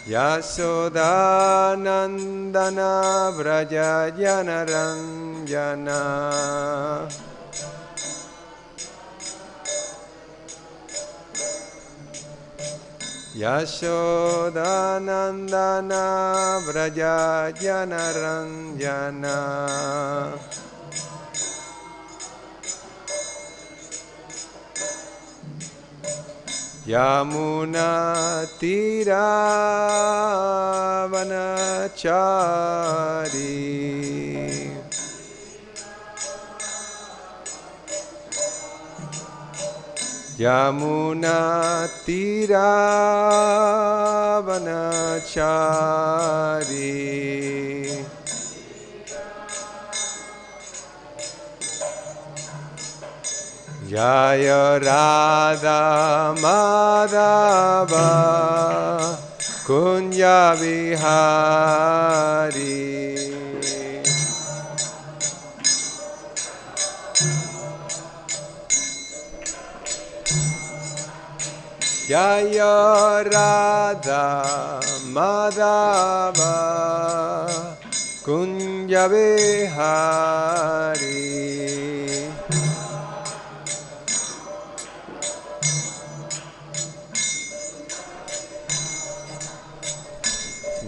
Yashodanandana Vraja Janaranjana Yashodanandana Vraja Janaranjana Yamuna Tira Vanachari Yamuna Tira Vanachari Jaya Radha Madhava Kunja Vihari Jaya Radha Madhava Kunja Vihari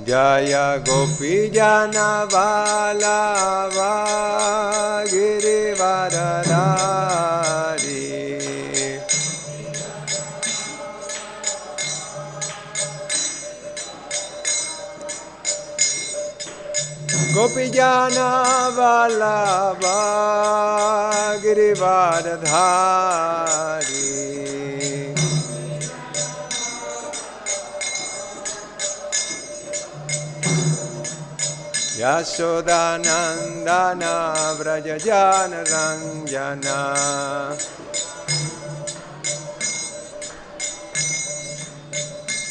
Jaya Gopi Jana Vallabha Girivaradhari Gopi Jana Vallabha Girivaradhari Yashodanandana Vraja Janaranjana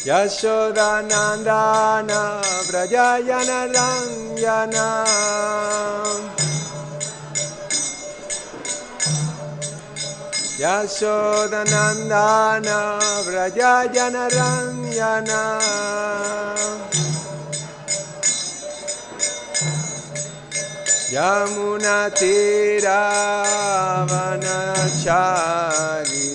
Yashodanandana Vraja Janaranjana Yashodanandana Vraja Janaranjana Yamuna Tira Vanachari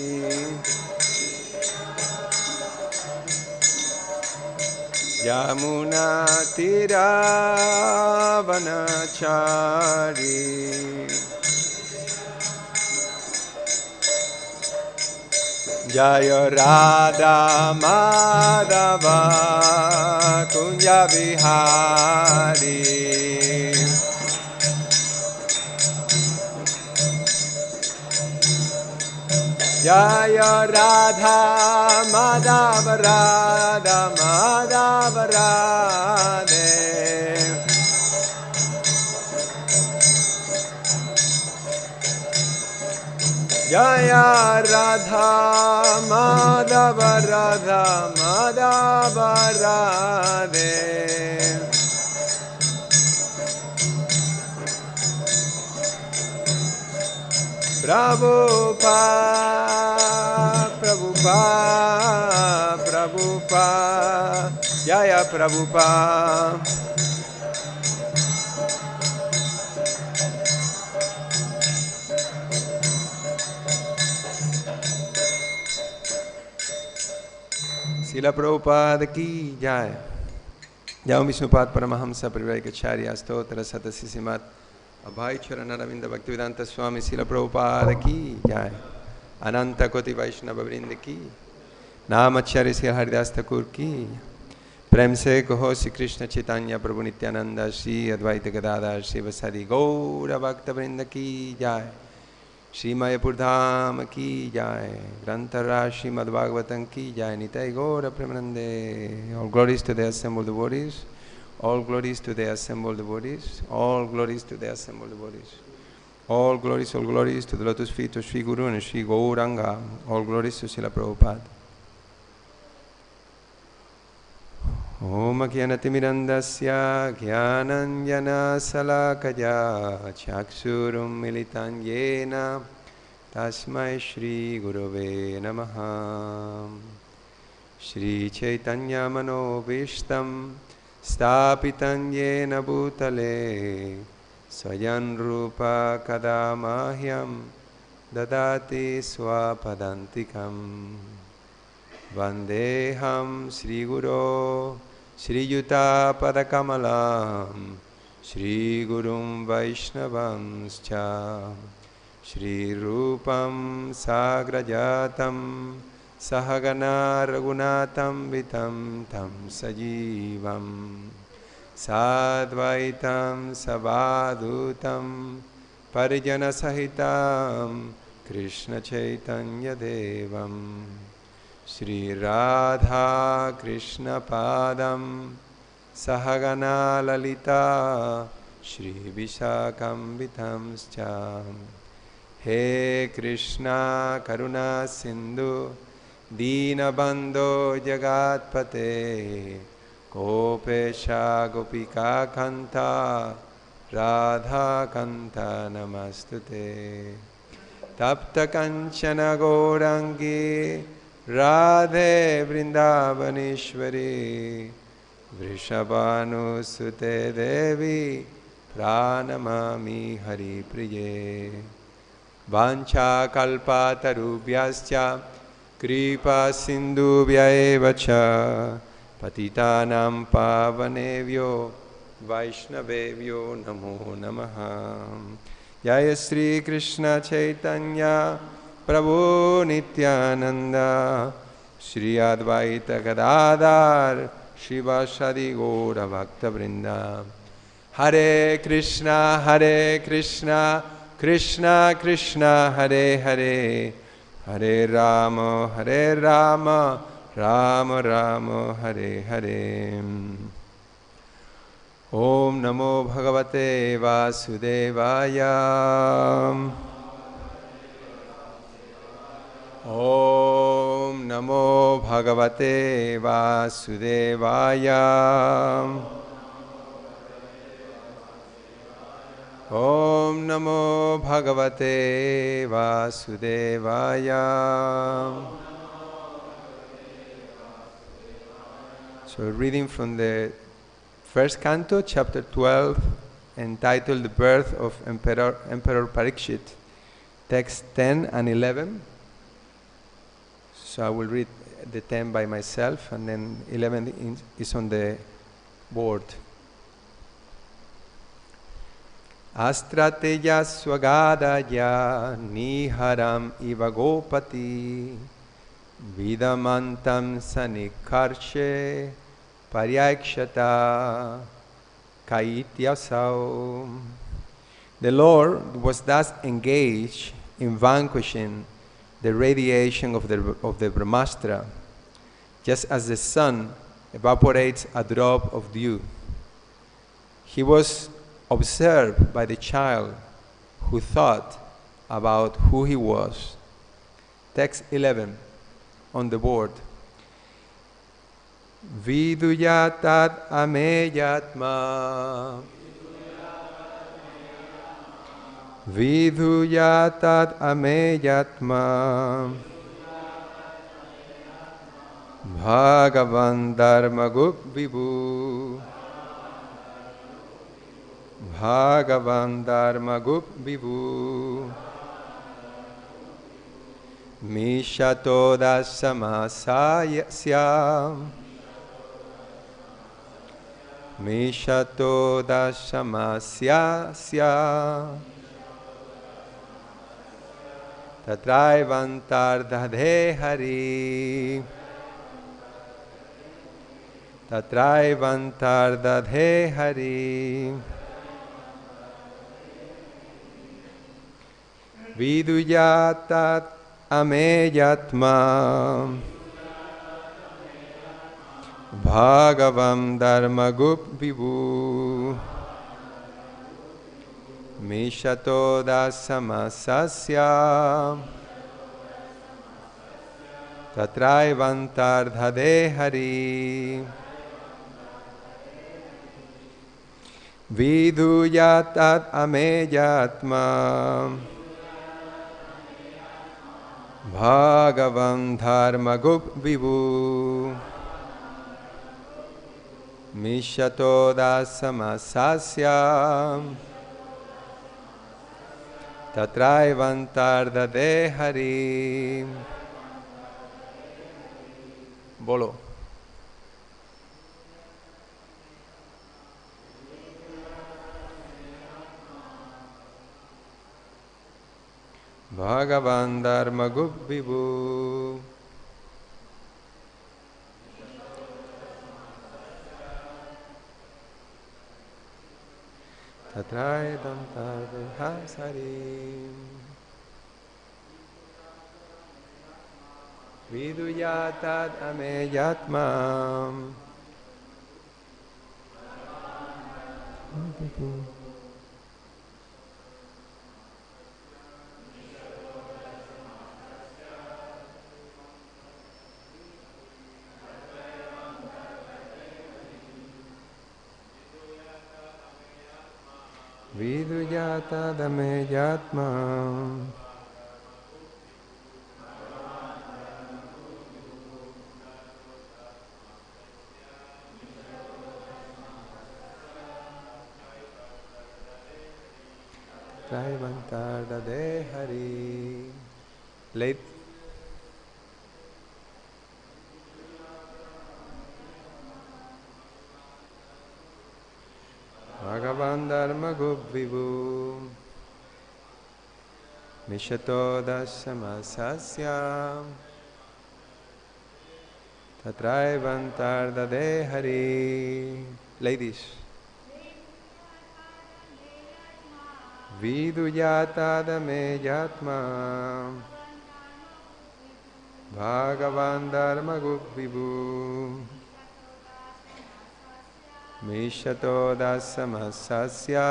Yamuna Tira Vanachari Jaya Radha Madhava Kunja Vihari Jaya Radha Madhava Radha Madhava Radhe Jaya Radha Madhava Radha Madhava Radhe Prabhupada, Prabhupada, Prabhupada, Jaya Prabhupada. Srila Prabhupada ki Jai. Jai Vishnupada Paramahamsa Parivrajacharya Stotra Satasi Srimad Abhay Charanaravinda Bhaktivedanta Swami Srila Prabhupada ki Jai. Ananta Koti Vaishnava Vrinda ki Namacharya Sri Haridas Thakur ki Prem se Kaho Sri Krishna Chaitanya Prabhu Nityananda Sri Advaita Gadadhar Sri Vasari Gaura Bhakta Vrinda ki Jai. Shri Mayapur Dham ki Jai. Grantara Śrīmad-Bhāgavatam ki Jai. Nitai Gaura Premanande. All glories to the assembled devotees. All glories to the assembled devotees. All glories to the assembled devotees. All glories to the lotus feet of Sri Guru and Sri Gauranga. All glories to Srila Prabhupada. Om Jnanatirmirandasya Jnananjana Salakaya Chaksurum Militan Yena Tasmai Shri Gurave Namaha. Shri Chaitanya Manobishtam Stapitam Yena Bhutale Swayan Rupa Kadamahyam Dadati Swapadantikam Vandeham Sri Guru Sri Yuta Padakamalam Shri Gurum Vaishnavanscha Shri Rupam Sagrajatam Sahagana Raghunatam Vitam Tam Sajivam Sadvaitam Savadhutam Parijana Sahitam Krishna Chaitanya Devam Shri Radha Krishna Padam Sahagana Lalita Shri Vishakam Vitamscha He Krishna Karuna Sindhu Dinabandho Jagatpate Gopesha Gopika Kanta Radha Kanta Namastute Tapta Kanchana Gaurangi Radhe Vrindavaneshwari Vrishabhanu Sute Devi Pranamami Hari Priye Vancha Kalpatarubhyascha Kripa Sindhubhya evacha Patitanam Pavanevyo Vaishnavevyo Namo Namaha Jaya Sri Krishna Chaitanya Prabhu Nityananda Shri Advaita Gadadhar Shivasadi Gaura Bhakta Vrinda Hare Krishna Krishna Krishna Hare Hare Hare Rama Rama Rama Hare Hare Om Namo Bhagavate Vasudevaya Om Namo Bhagavate Vasudevaya Om Namo Bhagavate Vasudevaya. So reading from the first canto, chapter 12, entitled The Birth of Emperor Parikshit, text 10 and 11. So I will read the 10 by myself, and then 11 is on the board. Astrateya swagadaya niharam iva gopati vidamantam sanikarshe paryakshata kaityasau. The Lord was thus engaged in vanquishing the radiation of the brahmāstra, just as the sun evaporates a drop of dew. He was observed by the child who thought about who he was. Text 11 on the board. Viduyatat ameyatma Viduyatat ameyatma Bhagavan dharmagup vibhu Bhagavan dharmagup vibhu Mishato dasamasaya Mishato dasamasya Tatraivantardhadhe hari Tatraivantardhadhe hari Viduyatat ameyatma Bhagavam dharmagup vibhu Mishato dasamasasya Tatraivantardhade hari Viduyatat ameyatma Bhagavan Dharmagup Vibhu Mishato Dasamasasya Tatraivantarda Hari. Bolo. Bhagavan Dharmagup Vibhu Tatraivantarda Hari. Viduyatad ameyatmam Viduyatad ameyatmam Traivantarda Hari. Late. Bhagavan Dharmagup Vibhu Mishato Dasamasasya Tatraivantarda Hari. Ladies. Viduyatadame yatma Bhagavan Dharmagup Vibhu Mishato Dasamasasya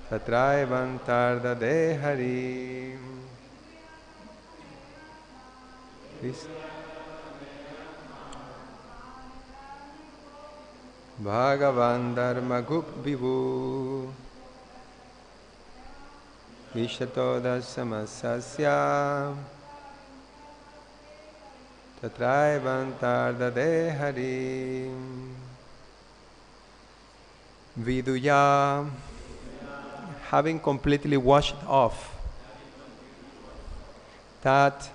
Tatraivantarda Hari. Please. Bhagavan Dharmagup Vibhu Vishato Dasamasasya Tatraivantarda Hari. Viduya, having completely washed off that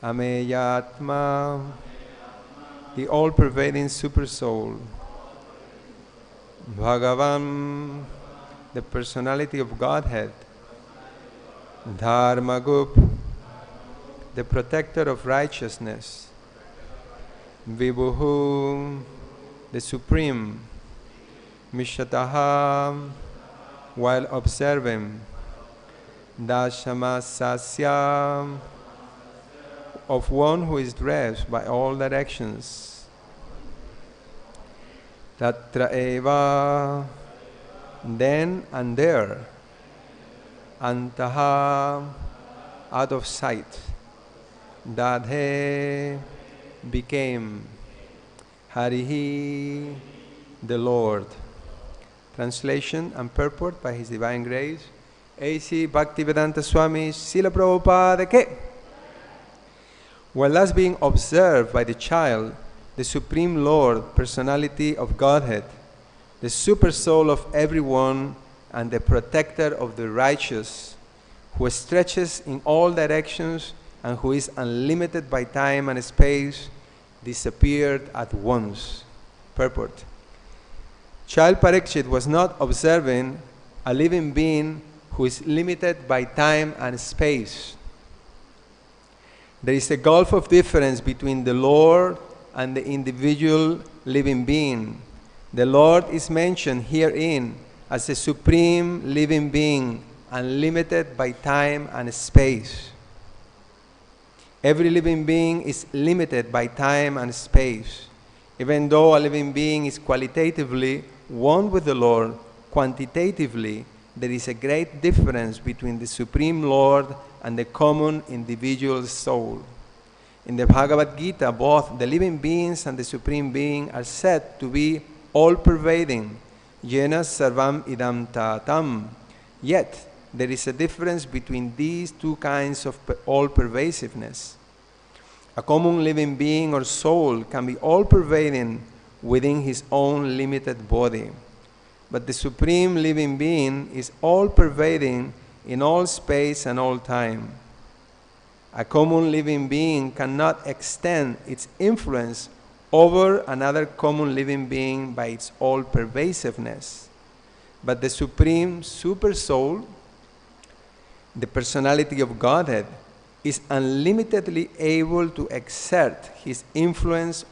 Ameyatma, the all-pervading Supersoul, Bhagavan, the personality of Godhead, Dharmagup, the protector of righteousness, Vibhuhu, the supreme, Mishataha, while observing, Dashamasasya, of one who is dressed by all directions, Tatra eva, then and there, Antaha, out of sight, Dadhe, became, Harihi, the Lord. Translation and purport by His Divine Grace, A.C. Bhaktivedanta Swami Srila Prabhupada Ke. While thus being observed by the child, the Supreme Lord, Personality of Godhead, the Supersoul of everyone, and the protector of the righteous, who stretches in all directions and who is unlimited by time and space, disappeared at once. Purport. Child Parikshit was not observing a living being who is limited by time and space. There is a gulf of difference between the Lord and the individual living being. The Lord is mentioned herein as a supreme living being, unlimited by time and space. Every living being is limited by time and space. Even though a living being is qualitatively one with the Lord, quantitatively, there is a great difference between the Supreme Lord and the common individual soul. In the Bhagavad Gita, both the living beings and the Supreme Being are said to be all-pervading, Yena Sarvam Idam Tatam. Yet, there is a difference between these two kinds of all-pervasiveness. A common living being or soul can be all-pervading within his own limited body, but the Supreme Living Being is all-pervading in all space and all time. A common living being cannot extend its influence over another common living being by its all-pervasiveness. But the Supreme Supersoul, the personality of Godhead, is unlimitedly able to exert his influence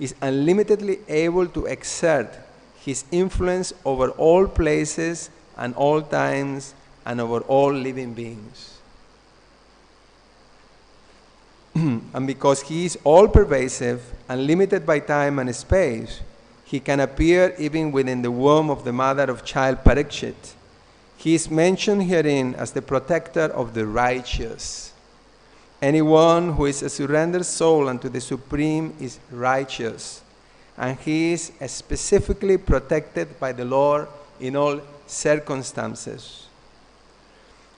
is unlimitedly able to exert his influence over all places and all times and over all living beings. And because he is all-pervasive, unlimited by time and space, he can appear even within the womb of the mother of child Parikshit. He is mentioned herein as the protector of the righteous. Anyone who is a surrendered soul unto the Supreme is righteous, and he is specifically protected by the Lord in all circumstances.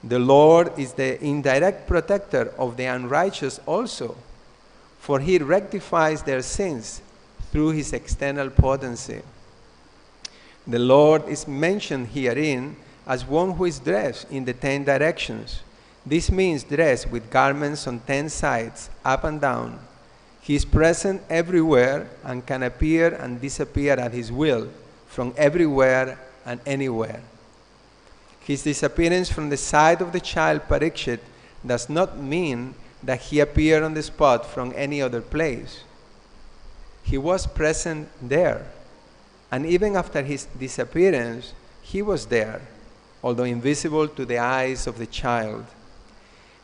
The Lord is the indirect protector of the unrighteous also, for he rectifies their sins through his external potency. The Lord is mentioned herein as one who is dressed in the 10 directions. This means dressed with garments on 10 sides, up and down. He is present everywhere and can appear and disappear at his will, from everywhere and anywhere. His disappearance from the side of the child Parikshit does not mean that he appeared on the spot from any other place. He was present there, and even after his disappearance, he was there, although invisible to the eyes of the child.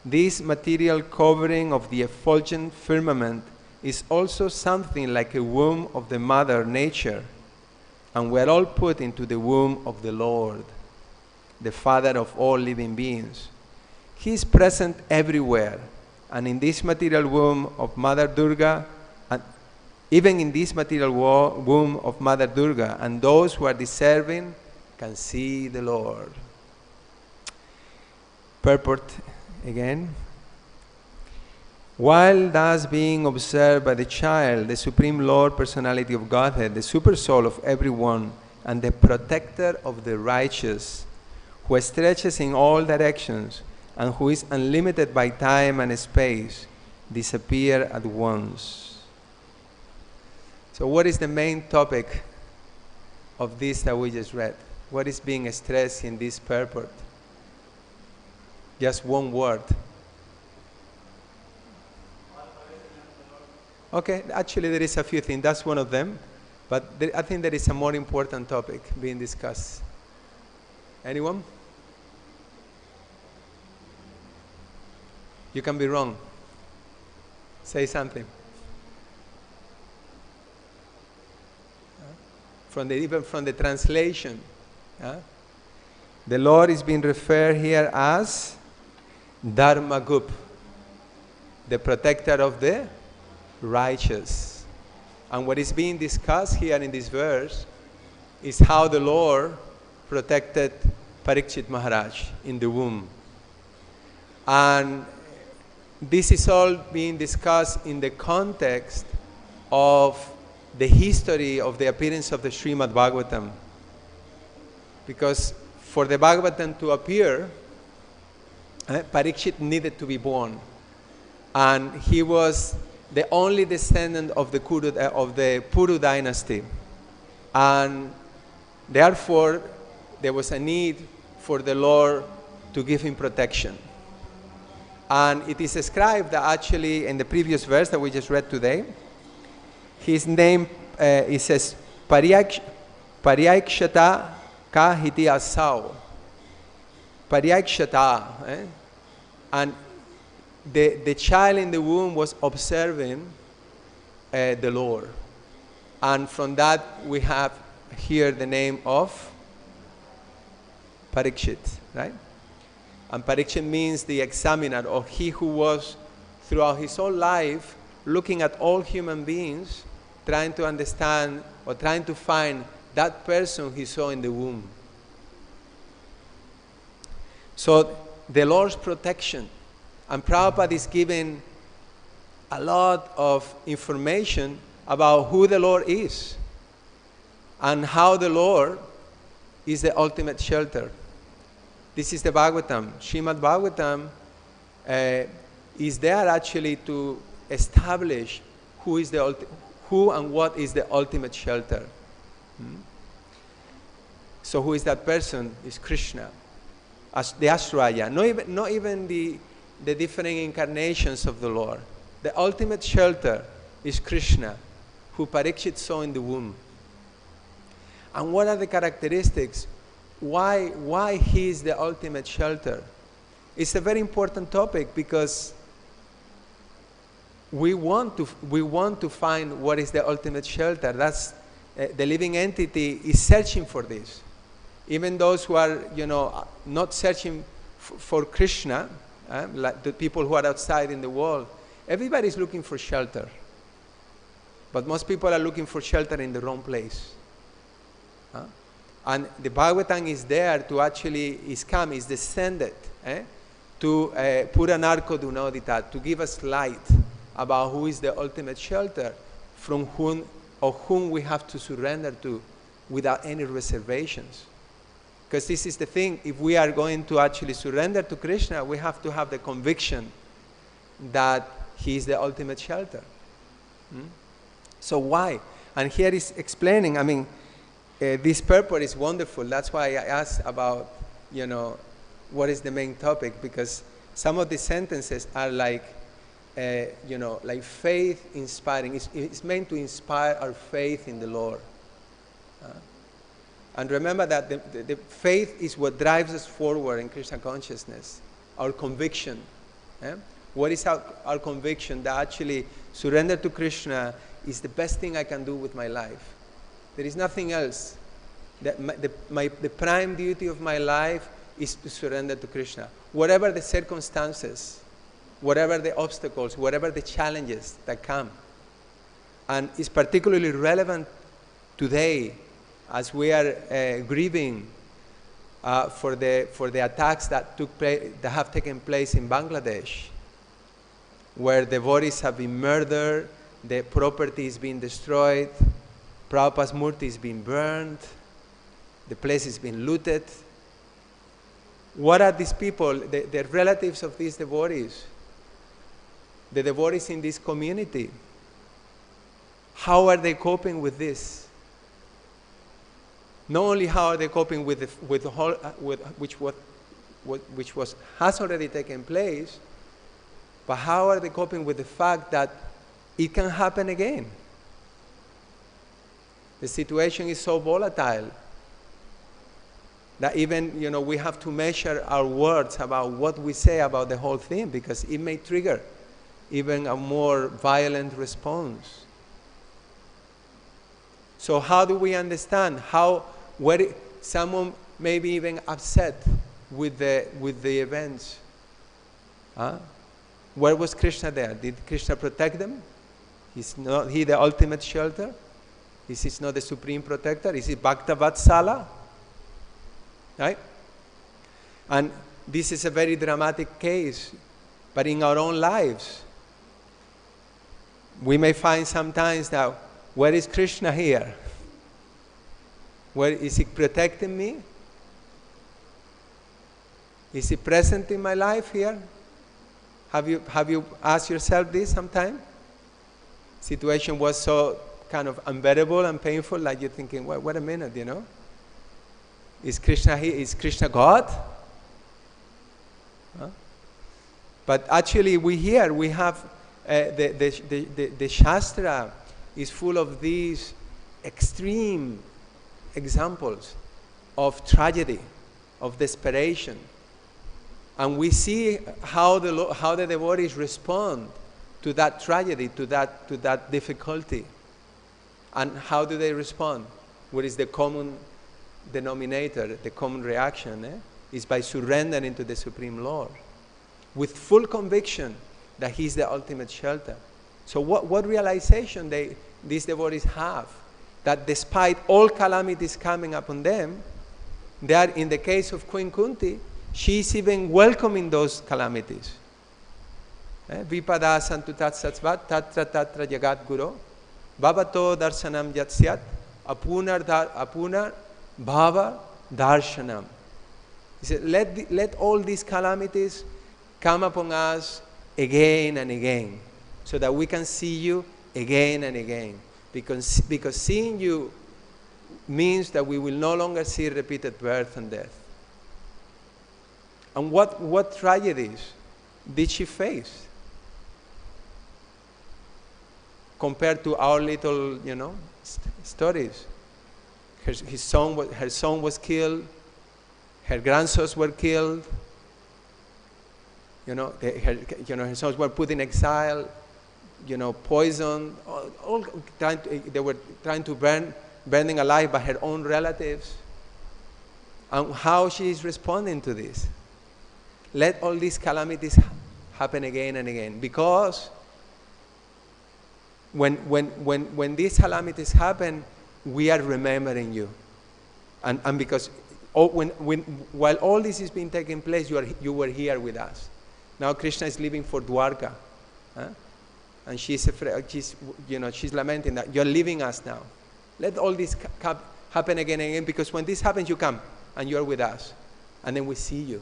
This material covering of the effulgent firmament is also something like a womb of the Mother Nature, and we are all put into the womb of the Lord, the Father of all living beings. He is present everywhere, and in this material womb of Mother Durga, and even in this material womb of Mother Durga, and those who are deserving can see the Lord. Purport again. While thus being observed by the child, the Supreme Lord, Personality of Godhead, the Supersoul of everyone, and the protector of the righteous, who stretches in all directions and who is unlimited by time and space, disappear at once. So what is the main topic of this that we just read? What is being stressed in this purport? Just one word. Okay, actually there is a few things. That's one of them. But I think there is a more important topic being discussed. Anyone? You can be wrong. Say something. Even from the translation. The Lord is being referred here as Dharmagup, the protector of the righteous. And what is being discussed here in this verse is how the Lord protected Parikshit Maharaj in the womb. And this is all being discussed in the context of the history of the appearance of the Śrīmad-Bhāgavatam. Because for the Bhagavatam to appear, Parikshit needed to be born. And he was the only descendant of the Puru dynasty. And therefore, there was a need for the Lord to give him protection. And it is described that actually in the previous verse that we just read today, his name, it says, Pariyakshata ka hiti asau. Pariyakshata. And the child in the womb was observing the Lord. And from that we have here the name of Parikshit, right? And Parikshit means the examiner, or he who was throughout his whole life looking at all human beings, trying to understand or trying to find that person he saw in the womb. So the Lord's protection. And Prabhupada is giving a lot of information about who the Lord is and how the Lord is the ultimate shelter. This is the Bhagavatam. Śrīmad-Bhāgavatam is there actually to establish who and what is the ultimate shelter. So who is that person? Is Krishna, as the Ashraya. Not even the different incarnations of the Lord. The ultimate shelter is Krishna, who Parikshit saw in the womb. And what are the characteristics? Why he is the ultimate shelter? It's a very important topic because we want to find what is the ultimate shelter. That's the living entity is searching for this. Even those who are, not searching for Krishna, like the people who are outside in the world, everybody is looking for shelter. But most people are looking for shelter in the wrong place. And the Bhagavatam is there to actually, is descended to Pura Narko Dunodita, to give us light about who is the ultimate shelter, from whom we have to surrender to without any reservations. Because this is the thing, if we are going to actually surrender to Krishna, we have to have the conviction that he is the ultimate shelter. So why? And here is explaining, this purport is wonderful. That's why I asked about, what is the main topic, because some of the sentences are like, like faith inspiring. It's meant to inspire our faith in the Lord. And remember that the faith is what drives us forward in Krishna consciousness, our conviction. What is our conviction? That actually surrender to Krishna is the best thing I can do with my life. There is nothing else. The prime duty of my life is to surrender to Krishna. Whatever the circumstances, whatever the obstacles, whatever the challenges that come. And it's particularly relevant today as we are grieving for the attacks that have taken place in Bangladesh, where devotees have been murdered, the property is being destroyed, Prabhupada's murti is being burned, the place is being looted. What are these people, the relatives of these devotees, the devotees in this community? How are they coping with this? Not only how are they coping with the whole, which has already taken place, but how are they coping with the fact that it can happen again? The situation is so volatile that even, we have to measure our words about what we say about the whole thing, because it may trigger even a more violent response. So how do we understand where someone may be even upset with the events? Where was Krishna there? Did Krishna protect them? Is not he the ultimate shelter? Is he not the supreme protector? Is he Bhakta Vatsala? Right? And this is a very dramatic case, but in our own lives, we may find sometimes that, where is Krishna here? Where is he protecting me? Is he present in my life here? Have you asked yourself this sometime? Situation was so kind of unbearable and painful, like you're thinking, wait a minute, Is Krishna here? Is Krishna God? But actually we have the Shastra is full of these extreme examples of tragedy, of desperation. And we see how the devotees respond to that tragedy, to that difficulty. And how do they respond? What is the common denominator, the common reaction? Is by surrendering to the Supreme Lord with full conviction that He's the ultimate shelter. So what realization these devotees have? That despite all calamities coming upon them, they are, in the case of Queen Kunti, She's even welcoming those calamities. Vipada santu tat satsvat tatra tatra jagat guru bhavato darshanam yatsyat apuna bhava darshanam. He said, let all these calamities come upon us again and again, so that we can see you again and again. Because seeing you means that we will no longer see repeated birth and death. And what tragedies did she face compared to our little, stories? Her son was killed. Her grandsons were killed. Her sons were put in exile. Poisoned. They were trying to burning alive by her own relatives. And how she is responding to this? Let all these calamities happen again and again, because when these calamities happen, we are remembering you, and because while all this is being taking place, you were here with us. Now Krishna is leaving for Dwarka, and she's afraid. She's lamenting that you're leaving us now. Let all this happen again and again, because when this happens, you come and you're with us, and then we see you.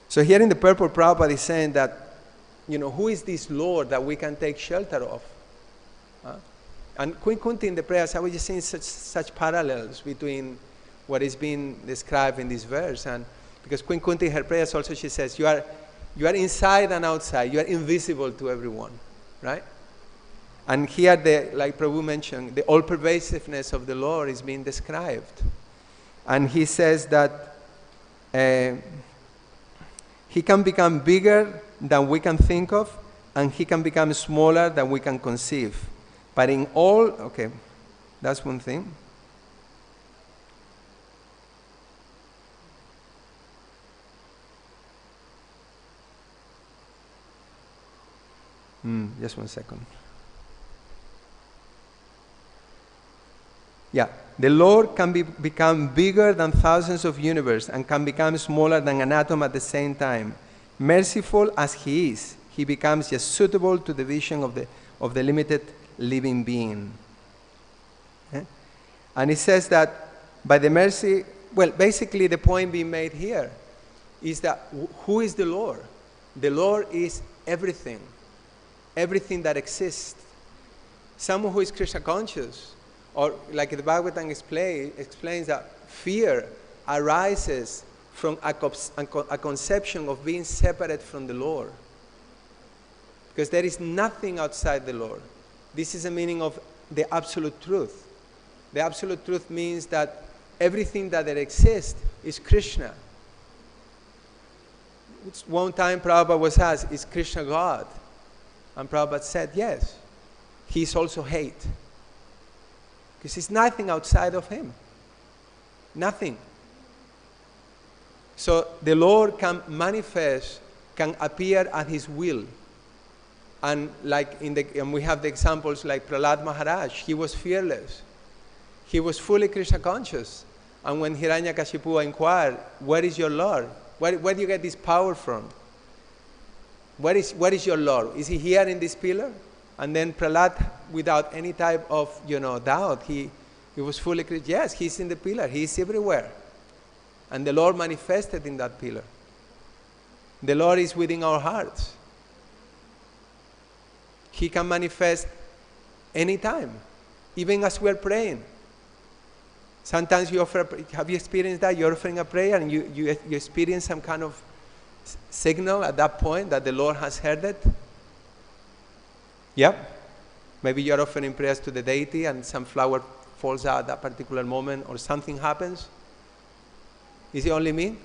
So here in the purport, Prabhupada is saying that, who is this Lord that we can take shelter of? And Queen Kunti in the prayers, I was just seeing such parallels between what is being described in this verse. And because Queen Kunti in her prayers also, she says, you are inside and outside. You are invisible to everyone, right? And here, like Prabhu mentioned, the all-pervasiveness of the Lord is being described. And he says that he can become bigger than we can think of, and he can become smaller than we can conceive. But in all, okay, that's one thing. Just 1 second. Yeah, the Lord can become bigger than thousands of universes and can become smaller than an atom at the same time. Merciful as He is, He becomes just suitable to the vision of the limited living being. And it says that by the mercy, well, basically the point being made here is that who is the Lord? The Lord is everything that exists. Someone who is Krishna conscious, or like the Bhagavatam explains that fear arises from a conception of being separate from the Lord. Because there is nothing outside the Lord. This is the meaning of the absolute truth. The absolute truth means that everything that there exists is Krishna. One time Prabhupada was asked, is Krishna God? And Prabhupada said, yes. He is also hate. Because there's nothing outside of Him. Nothing. So the Lord can manifest, can appear at His will. And like and we have the examples like Prahlad Maharaj, he was fearless. He was fully Krishna conscious. And when Hiranyakashipu inquired, where is your Lord? Where do you get this power from? Where is your Lord? Is He here in this pillar? And then Prahlad, without any type of doubt, he was fully Krishna. Yes, He's in the pillar. He is everywhere. And the Lord manifested in that pillar. The Lord is within our hearts. He can manifest anytime, even as we are praying. Sometimes you offer, have you experienced that? You're offering a prayer and you experience some kind of signal at that point that the Lord has heard it? Yep. Maybe you're offering prayers to the deity and some flower falls out at that particular moment or something happens. Is it only me?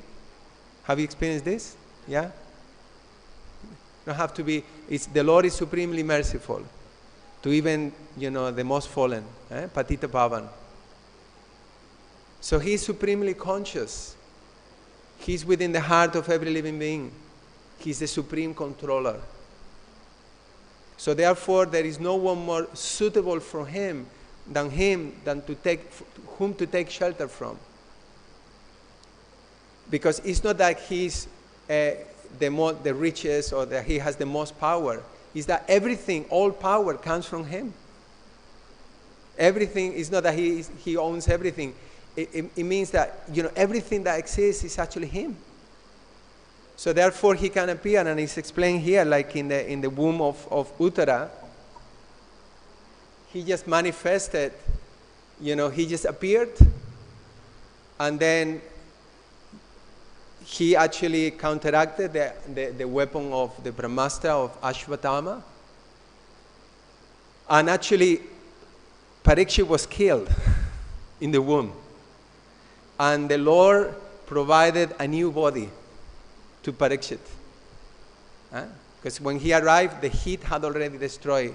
Have you experienced this? Yeah? Don't have to be. The Lord is supremely merciful to even, the most fallen. Patita Pavan. So He is supremely conscious. He's within the heart of every living being. He's the supreme controller. So therefore, there is no one more suitable for Him than to take shelter from. Because it's not that he's the richest or that he has the most power. It's that everything, all power comes from him. Everything is not that he owns everything. It means that, everything that exists is actually him. So therefore he can appear, and it's explained here, like in the womb of Uttara, he just manifested, he just appeared, and then he actually counteracted the weapon of the brahmāstra of Ashvatthama. And actually, Parikshit was killed in the womb. And the Lord provided a new body to Parikshit. Because when he arrived, the heat had already destroyed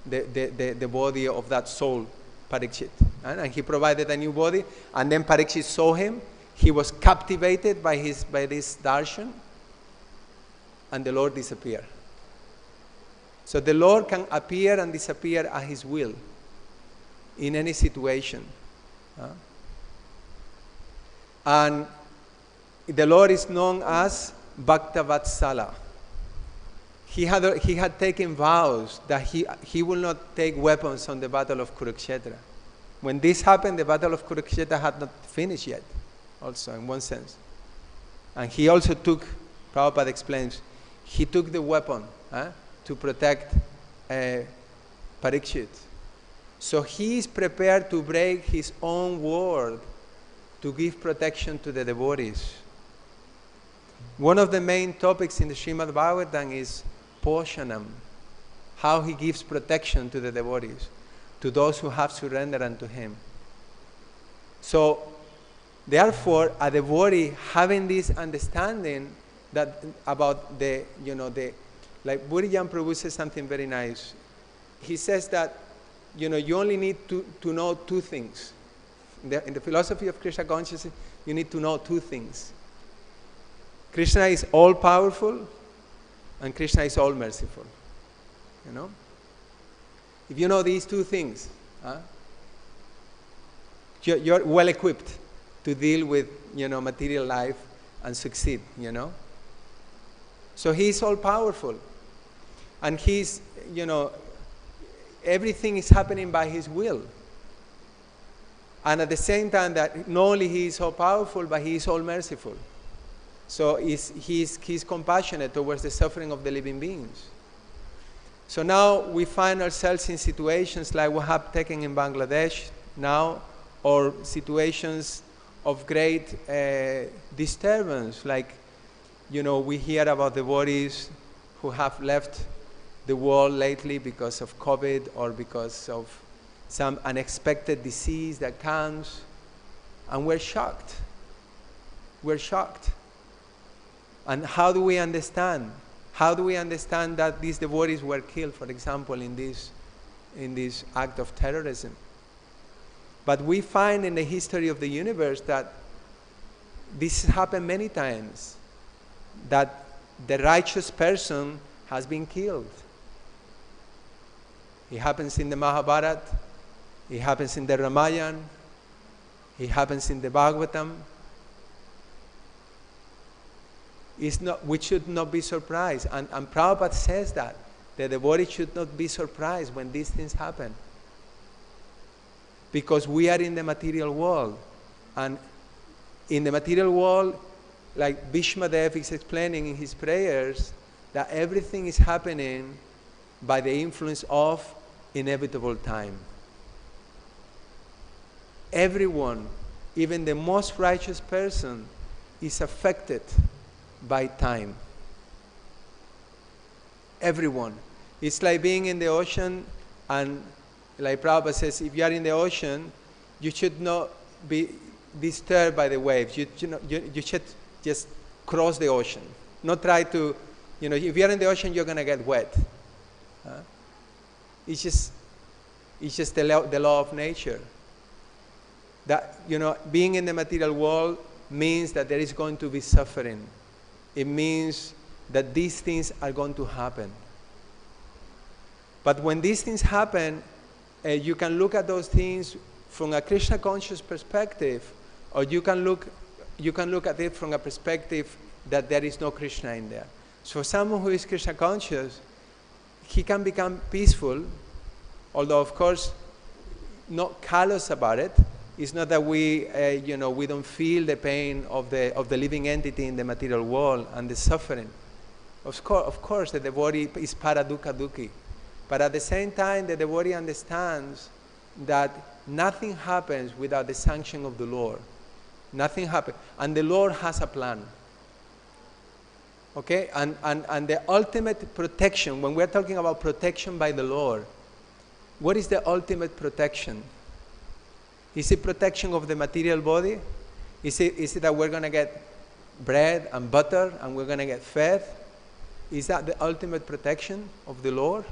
the body of that soul, Parikshit. And he provided a new body. And then Parikshit saw him. He was captivated by this darshan, and the Lord disappeared. So the Lord can appear and disappear at his will in any situation. And the Lord is known as Bhaktavatsala. He had taken vows that he will not take weapons on the battle of Kurukshetra. When this happened, the battle of Kurukshetra had not finished yet. Also, in one sense. And he also took, Prabhupada explains, he took the weapon to protect Parikshit. So he is prepared to break his own word to give protection to the devotees. One of the main topics in the Śrīmad-Bhāgavatam is Poshanam, how he gives protection to the devotees, to those who have surrendered unto him. So, therefore, a devotee having this understanding that about like Burijan Prabhu says something very nice. He says that, you only need to know two things. In the philosophy of Krishna consciousness, you need to know two things. Krishna is all powerful and Krishna is all merciful. If you know these two things, you're well equipped to deal with, material life and succeed, So he's all powerful. And he's, everything is happening by his will. And at the same time that not only he is all powerful, but he is all merciful. So he's compassionate towards the suffering of the living beings. So now we find ourselves in situations like what have taken in Bangladesh now, or situations of great disturbance, like, we hear about devotees who have left the world lately because of COVID or because of some unexpected disease that comes, and we're shocked. We're shocked. And how do we understand? How do we understand that these devotees were killed, for example, in this act of terrorism? But we find in the history of the universe that this has happened many times, that the righteous person has been killed. It happens in the Mahabharata, it happens in the Ramayana, it happens in the Bhagavatam. We should not be surprised. And Prabhupada says that the devotee should not be surprised when these things happen. Because we are in the material world. And in the material world, like Bhishmadev is explaining in his prayers, that everything is happening by the influence of inevitable time. Everyone, even the most righteous person, is affected by time. Everyone. It's like being in the ocean, and like Prabhupada says, if you are in the ocean, you should not be disturbed by the waves. You should just cross the ocean. Not try to, if you're in the ocean, you're going to get wet. It's just the law of nature. That, being in the material world means that there is going to be suffering. It means that these things are going to happen. But when these things happen, you can look at those things from a Krishna conscious perspective, or you can look, you can look at it from a perspective that there is no Krishna in there. So someone who is Krishna conscious, he can become peaceful, although of course not callous about it. It's not that we don't feel the pain of the living entity in the material world and the suffering. Of course the devotee is paradukha dukhi. But at the same time, the devotee understands that nothing happens without the sanction of the Lord. Nothing happens. And the Lord has a plan. Okay? And the ultimate protection, when we're talking about protection by the Lord, what is the ultimate protection? Is it protection of the material body? Is it that we're going to get bread and butter and we're going to get fed? Is that the ultimate protection of the Lord?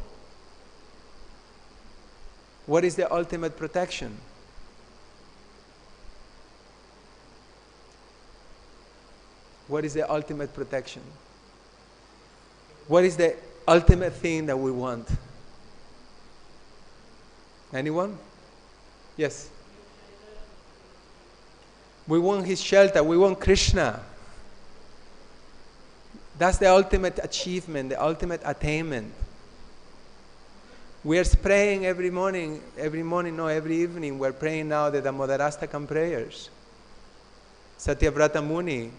What is the ultimate protection? What is the ultimate protection? What is the ultimate thing that we want? Anyone? Yes. We want His shelter. We want Krishna. That's the ultimate achievement, the ultimate attainment. We are praying every evening, we're praying now the Damodarastaka prayers. Satyavrata Muni,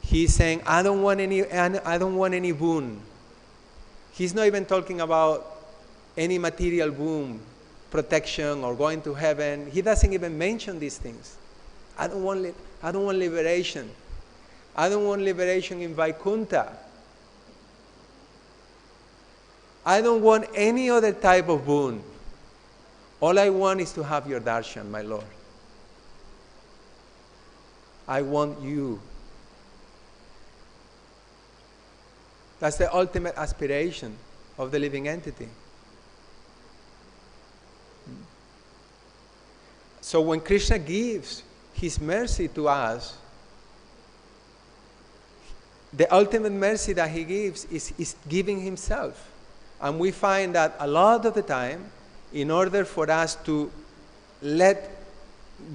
he's saying, I don't want any boon. He's not even talking about any material boon, protection or going to heaven. He doesn't even mention these things. I don't want liberation. I don't want liberation in Vaikuntha. I don't want any other type of boon. All I want is to have your darshan, my Lord. I want you. That's the ultimate aspiration of the living entity. So when Krishna gives His mercy to us, the ultimate mercy that He gives is giving Himself. And we find that a lot of the time, in order for us to let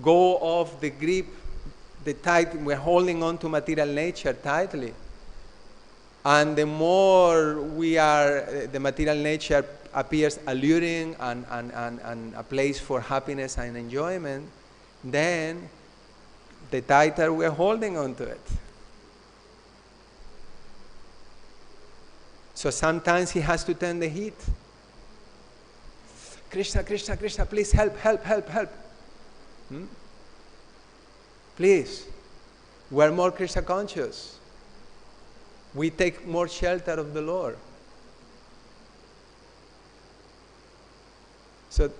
go of the grip, the tight, we're holding on to material nature tightly. And the more the material nature appears alluring and a place for happiness and enjoyment, then the tighter we're holding on to it. So sometimes He has to turn the heat. Krishna, Krishna, Krishna, please help. Please. We're more Krishna conscious. We take more shelter of the Lord. So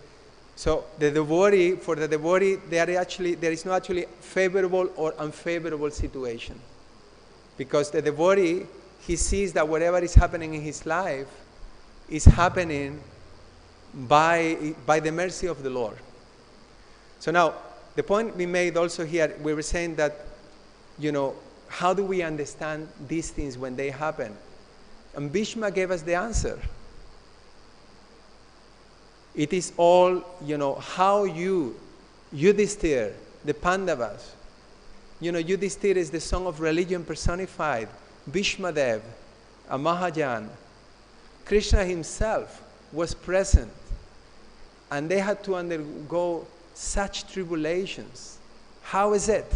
for the devotee, there is no actually favorable or unfavorable situation. Because the devotee, he sees that whatever is happening in his life is happening by the mercy of the Lord. So now, the point we made also here, we were saying that, how do we understand these things when they happen? And Bhishma gave us the answer. It is all, how Yudhishthira, the Pandavas, Yudhishthira is the song of religion personified. Bhishma Dev, a Mahajan, Krishna himself was present, and they had to undergo such tribulations. How is it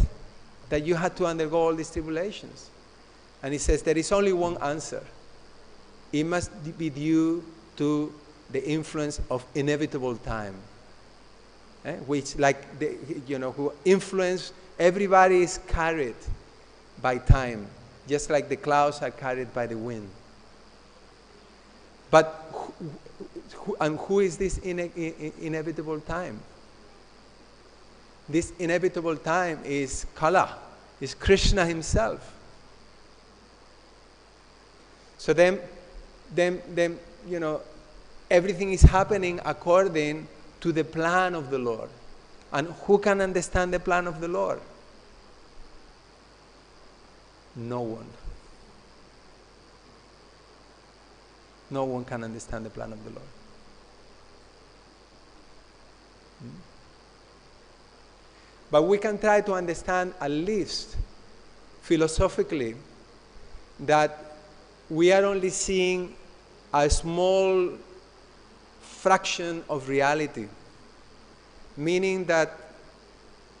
that you had to undergo all these tribulations? And he says there is only one answer. It must be due to the influence of inevitable time, which, who influence, everybody is carried by time. Just like the clouds are carried by the wind. But who is this inevitable time? This inevitable time is Kala, is Krishna himself. So then everything is happening according to the plan of the Lord. And who can understand the plan of the Lord? No one. No one can understand the plan of the Lord. But we can try to understand at least philosophically that we are only seeing a small fraction of reality. Meaning that,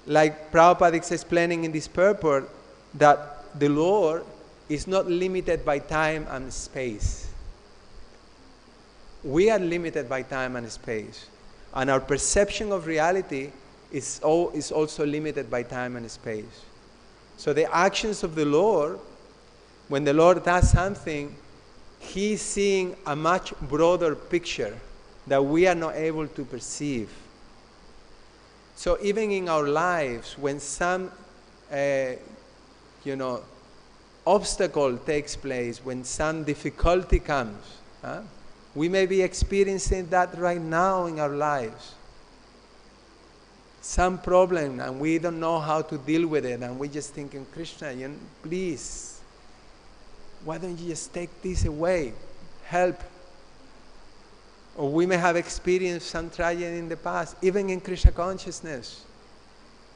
like Prabhupada is explaining in this purport, that the Lord is not limited by time and space. We are limited by time and space. And our perception of reality is also limited by time and space. So the actions of the Lord, when the Lord does something, He's seeing a much broader picture that we are not able to perceive. So even in our lives, when some, obstacle takes place, when some difficulty comes, we may be experiencing that right now in our lives. Some problem, and we don't know how to deal with it, and we're just thinking, Krishna, please, why don't you just take this away? Help. Or we may have experienced some tragedy in the past, even in Krishna consciousness.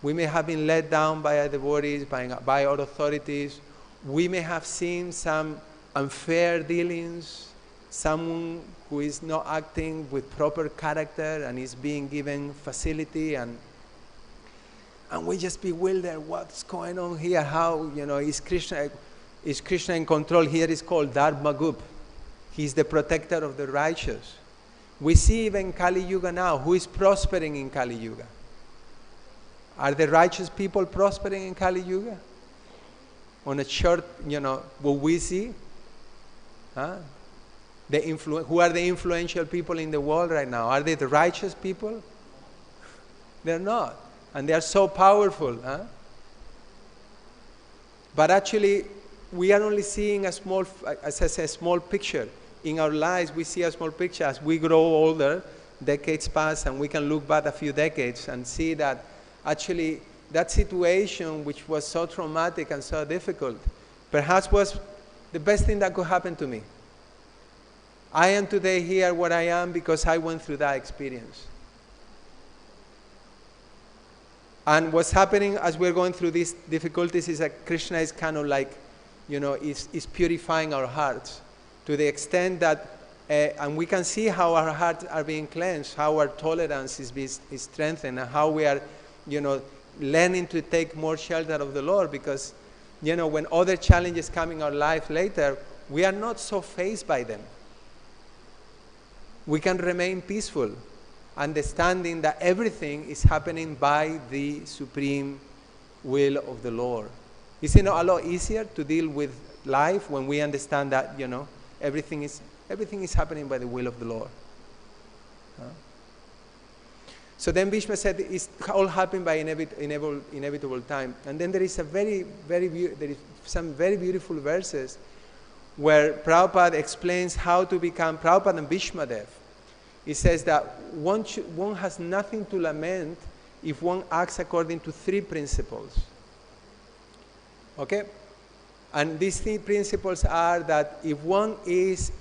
We may have been let down by our devotees, by our authorities. We may have seen some unfair dealings, someone who is not acting with proper character and is being given facility, and we just bewildered. What's going on here? How, is Krishna in control? Here is called Dharma-gup. He's the protector of the righteous. We see even Kali Yuga now. Who is prospering in Kali Yuga? Are the righteous people prospering in Kali Yuga? On a short, what we see? Who are the influential people in the world right now? Are they the righteous people? They're not. And they are so powerful. But actually, we are only seeing a small, as I said, small picture. In our lives, we see a small picture. As we grow older, decades pass, and we can look back a few decades and see that actually that situation, which was so traumatic and so difficult, perhaps was the best thing that could happen to me. I am today here where I am because I went through that experience. And what's happening as we're going through these difficulties is that Krishna is kind of like, is purifying our hearts to the extent that, and we can see how our hearts are being cleansed, how our tolerance is strengthened, and how we are, learning to take more shelter of the Lord, because, when other challenges come in our life later, we are not so faced by them. We can remain peaceful, understanding that everything is happening by the supreme will of the Lord. Is it not a lot easier to deal with life when we understand that, everything is happening by the will of the Lord? So then Bhishma said, it's all happened by inevitable time. And then there is some very beautiful verses where Prabhupada explains how to become Prabhupada and Bhishma Dev. He says that one has nothing to lament if one acts according to 3 principles. Okay? And these 3 principles are that if one is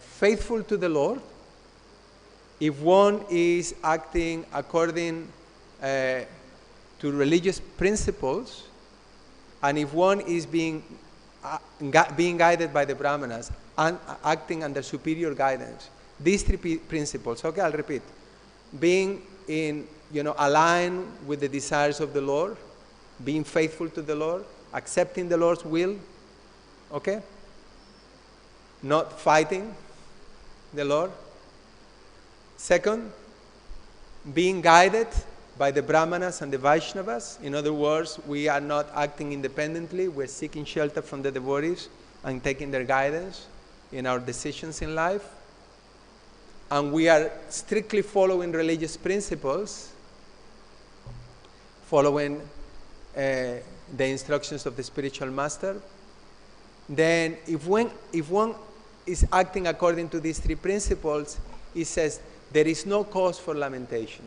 faithful to the Lord, if one is acting according to religious principles, and if one is being guided by the brahmanas and acting under superior guidance. These 3 principles, okay, I'll repeat. Being in, aligned with the desires of the Lord, being faithful to the Lord, accepting the Lord's will, okay? Not fighting the Lord. Second, being guided by the Brahmanas and the Vaishnavas. In other words, we are not acting independently. We're seeking shelter from the devotees and taking their guidance in our decisions in life. And we are strictly following religious principles, following the instructions of the spiritual master. Then if one is acting according to these 3 principles, he says there is no cause for lamentation.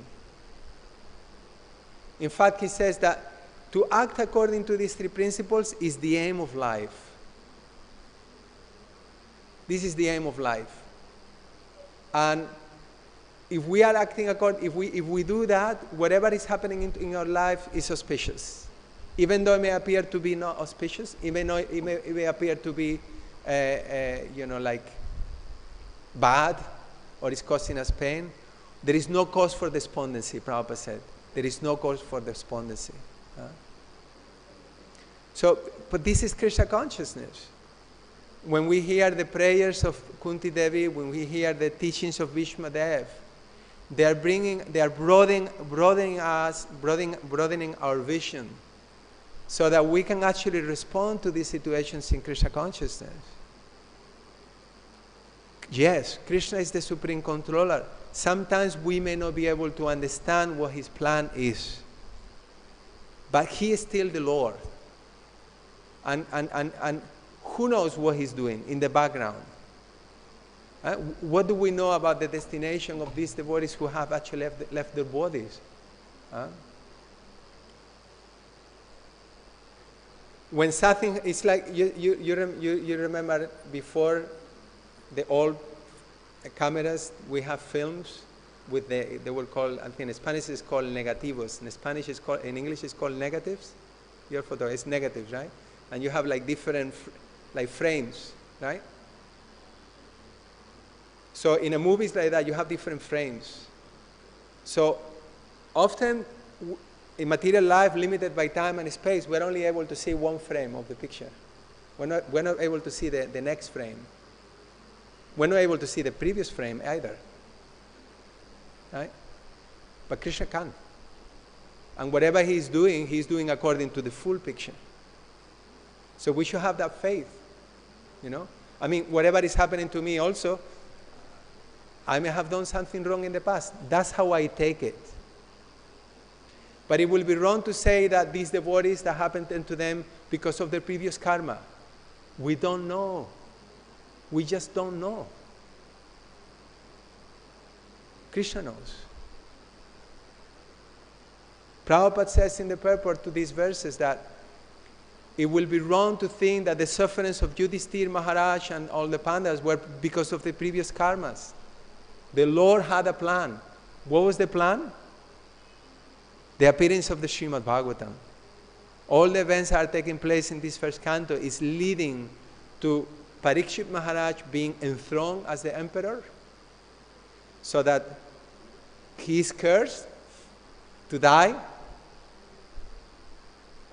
In fact, he says that to act according to these 3 principles is the aim of life. This is the aim of life. And if we are acting according, if we do that, whatever is happening in our life is auspicious. Even though it may appear to be not auspicious, even though it may appear to be, like bad, or it's causing us pain, there is no cause for despondency, Prabhupada said. There is no cause for despondency. So, but this is Krishna consciousness. When we hear the prayers of Kunti Devi, when we hear the teachings of Bhishma Dev, they are broadening our vision, so that we can actually respond to these situations in Krishna consciousness. Yes, Krishna is the supreme controller. Sometimes we may not be able to understand what his plan is, but he is still the Lord. And who knows what he's doing in the background? What do we know about the destination of these devotees who have actually left their bodies? When something, it's like you remember before the old cameras, we have films with they were called, I think in Spanish it's called negativos. In English it's called negatives. Your photo is negatives, right? And you have like different frames, right? So in a movies like that, you have different frames. So often in material life, limited by time and space, we're only able to see one frame of the picture. We're not able to see the next frame. We're not able to see the previous frame either. Right? But Krishna can. And whatever he's doing according to the full picture. So we should have that faith. I mean, whatever is happening to me also, I may have done something wrong in the past. That's how I take it. But it will be wrong to say that these devotees, that happened to them because of their previous karma. We don't know. We just don't know. Krishna knows. Prabhupada says in the purport to these verses that it will be wrong to think that the sufferings of Yudhishthira Maharaj and all the Pandavas were because of the previous karmas. The Lord had a plan. What was the plan? The appearance of the Śrīmad-Bhāgavatam. All the events that are taking place in this first canto is leading to Parikshit Maharaj being enthroned as the emperor, so that he is cursed to die,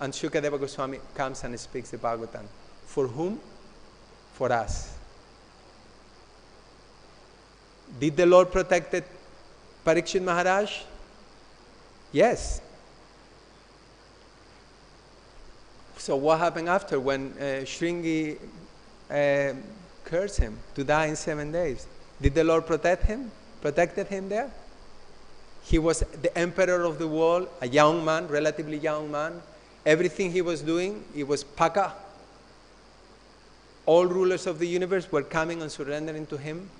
and Shukadeva Goswami comes and speaks the Bhagavatam. For whom? For us. Did the Lord protect Parikshit Maharaj? Yes. So what happened after when Shringi cursed him to die in 7 days? Did the Lord protect him? Protected him there? He was the emperor of the world, a young man, relatively young man. Everything he was doing, it was Paka. All rulers of the universe were coming and surrendering to him.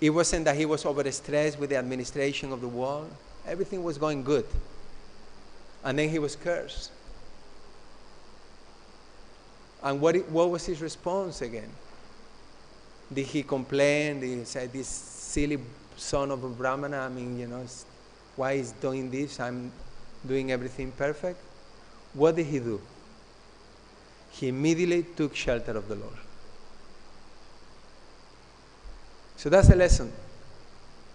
It wasn't that he was overstressed with the administration of the world. Everything was going good. And then he was cursed. And what was his response again? Did he complain? Did he say, this silly son of a Brahmana, I mean, why is doing this? I'm doing everything perfect. What did he do? He immediately took shelter of the Lord. So that's a lesson.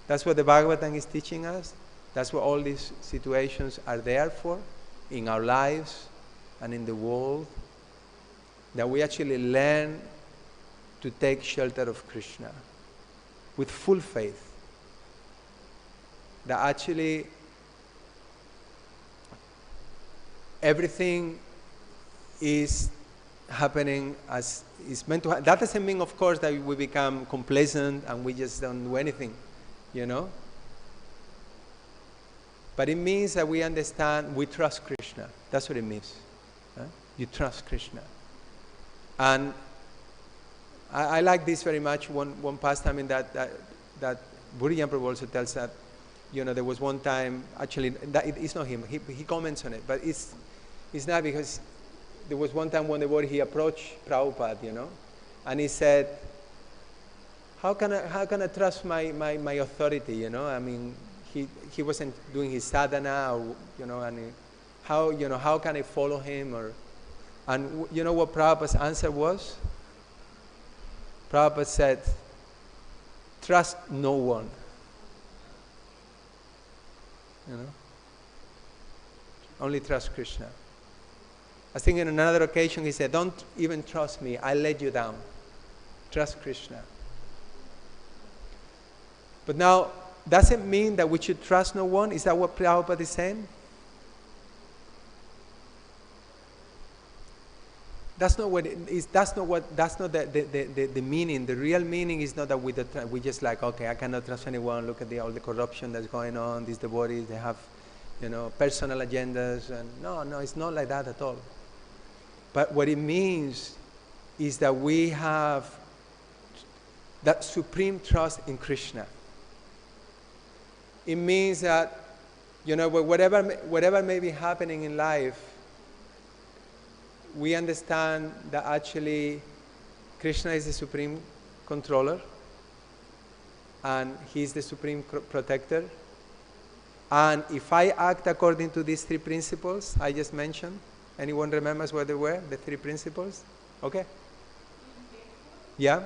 That's what the Bhagavatam is teaching us. That's what all these situations are there for, in our lives and in the world, that we actually learn to take shelter of Krishna with full faith. That actually everything is happening as is meant to happen. That doesn't mean, of course, that we become complacent and we just don't do anything, But it means that we understand, we trust Krishna. That's what it means. You trust Krishna. And I like this very much. One pastime in that Burijan Prabhu also tells that, there was one time, actually, it's not him, he comments on it, but it's not, because there was one time when he approached Prabhupada, and he said, how can I trust my authority? You know, I mean, he wasn't doing his sadhana, or and how can I follow him? And you know what Prabhupada's answer was? Prabhupada said, trust no one. You know, only trust Krishna. I think in another occasion he said, don't even trust me, I let you down. Trust Krishna. But now, does it mean that we should trust no one? Is that what Prabhupada is saying? That's not what it is. That's not the meaning. The real meaning is not that we just like, okay, I cannot trust anyone. Look at all the corruption that's going on. These devotees, they have, personal agendas, and no, it's not like that at all. But what it means is that we have that supreme trust in Krishna. It means that, whatever may be happening in life, we understand that actually Krishna is the supreme controller and he's the supreme protector. And if I act according to these three principles I just mentioned, anyone remembers what they were, the three principles? Okay. Yeah.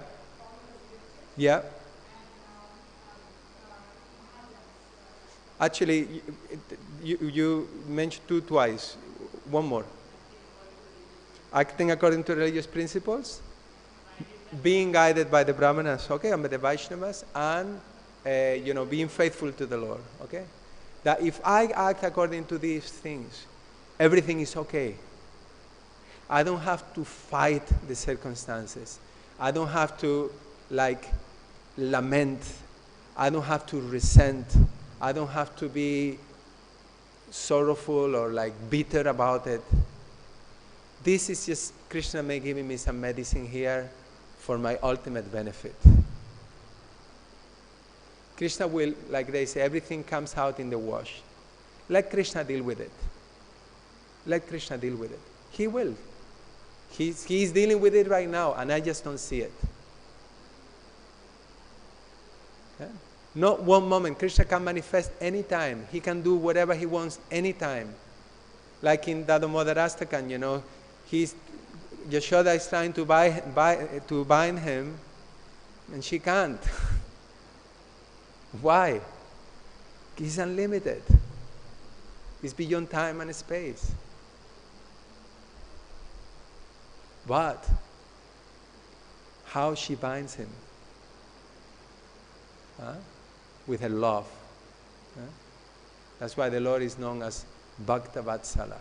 Yeah. Actually, you mentioned two twice. One more. Acting according to religious principles, being guided by the Brahmanas, okay, and by the Vaishnavas, and being faithful to the Lord, okay. That if I act according to these things, everything is okay. I don't have to fight the circumstances. I don't have to lament. I don't have to resent. I don't have to be sorrowful or bitter about it. This is just Krishna may giving me some medicine here for my ultimate benefit. Krishna will, like they say, everything comes out in the wash. Let Krishna deal with it. Let Krishna deal with it. He will. He's dealing with it right now, and I just don't see it. Okay? Not one moment. Krishna can manifest anytime. He can do whatever he wants anytime. Like in Damodarasthakan, Yashoda is trying to bind him, and she can't. Why? He's unlimited. He's beyond time and space. But how she binds him? With her love. That's why the Lord is known as Bhakta Vatsala.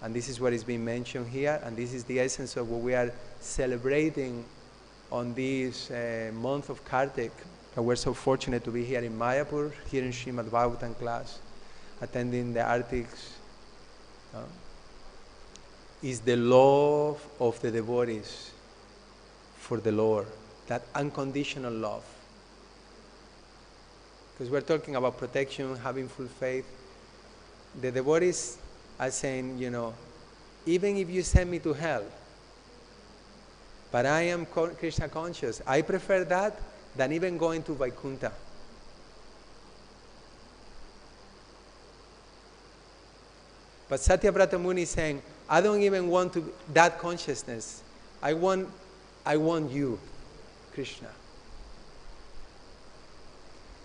And this is what is being mentioned here, and this is the essence of what we are celebrating on this month of Kartik. And we're so fortunate to be here in Mayapur, here in Śrīmad-Bhāgavatam class, attending the Artics. Is the love of the devotees for the Lord, that unconditional love. Because we're talking about protection, having full faith. The devotees are saying, even if you send me to hell, but I am Krishna conscious, I prefer that than even going to Vaikuntha. But Satyavrata Muni is saying, I don't even want that consciousness. I want you, Krishna.